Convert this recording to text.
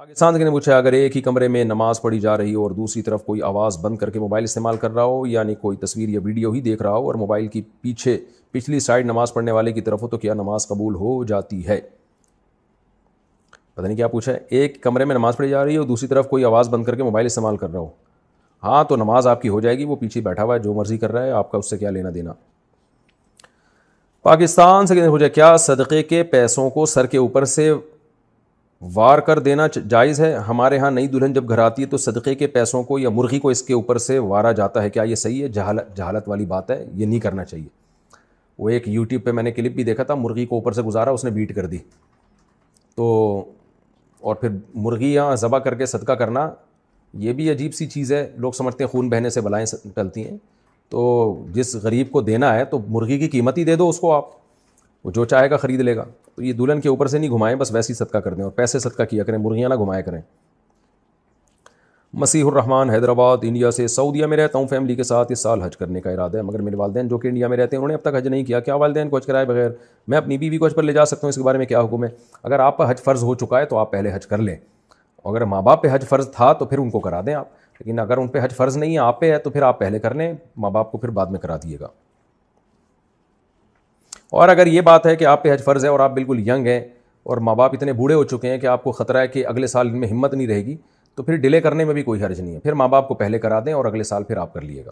پاکستان کے نے پوچھا اگر ایک ہی کمرے میں نماز پڑھی جا رہی ہو اور دوسری طرف کوئی آواز بند کر کے موبائل استعمال کر رہا ہو، یعنی کوئی تصویر یا ویڈیو ہی دیکھ رہا ہو اور موبائل کی پچھلی سائڈ نماز پڑھنے والے کی طرف ہو، تو کیا نماز قبول ہو جاتی ہے؟ پتہ نہیں کیا پوچھا ہے. ایک کمرے میں نماز پڑھی جا رہی ہے اور دوسری طرف کوئی آواز بند کر کے موبائل استعمال کر رہا ہو، ہاں تو نماز آپ کی ہو جائے گی. وہ پیچھے بیٹھا ہوا ہے، جو مرضی کر رہا ہے، آپ کا اس سے کیا لینا دینا. پاکستان سے پوچھا کیا صدقے کے پیسوں کو سر کے اوپر سے وار کر دینا جائز ہے؟ ہمارے ہاں نئی دلہن جب گھر آتی ہے تو صدقے کے پیسوں کو یا مرغی کو اس کے اوپر سے وارا جاتا ہے، کیا یہ صحیح ہے؟ جہالت والی بات ہے، یہ نہیں کرنا چاہیے. وہ ایک یوٹیوب پہ میں نے کلپ بھی دیکھا تھا، مرغی کو اوپر سے گزارا، اس نے بیٹ کر دی. تو اور پھر مرغیاں ذبح کر کے صدقہ کرنا یہ بھی عجیب سی چیز ہے. لوگ سمجھتے ہیں خون بہنے سے بلائیں ٹلتی ہیں. تو جس غریب کو دینا ہے تو مرغی کی قیمت ہی دے دو اس کو، آپ وہ جو چاہے گا خرید لے گا. تو یہ دلہن کے اوپر سے نہیں گھمائیں، بس ویسے ہی صدقہ کر دیں اور پیسے صدقہ کیا کریں، مرغیاں نہ گھمایا کریں. مسیح الرحمان حیدرآباد انڈیا سے. سعودیہ میں رہتا ہوں، فیملی کے ساتھ اس سال حج کرنے کا ارادہ ہے، مگر میرے والدین جو کہ انڈیا میں رہتے ہیں انہوں نے اب تک حج نہیں کیا. کیا والدین کو حج کرائے بغیر میں اپنی بیوی کو حج پر لے جا سکتا ہوں؟ اس کے بارے میں کیا حکم ہے؟ اگر آپ پر حج فرض ہو چکا ہے تو آپ پہلے حج کر لیں. اگر ماں باپ پہ حج فرض تھا تو پھر ان کو کرا دیں آپ، لیکن اگر ان پہ حج فرض نہیں ہے، آپ پہ ہے، تو پھر آپ پہلے کر لیں، ماں باپ کو پھر بعد میں کرا دیے گا. اور اگر یہ بات ہے کہ آپ پہ حج فرض ہے اور آپ بالکل ینگ ہیں اور ماں باپ اتنے بوڑھے ہو چکے ہیں کہ آپ کو خطرہ ہے کہ اگلے سال ان میں ہمت نہیں رہے گی، تو پھر ڈیلے کرنے میں بھی کوئی حرج نہیں ہے. پھر ماں باپ کو پہلے کرا دیں اور اگلے سال پھر آپ کر لیے گا.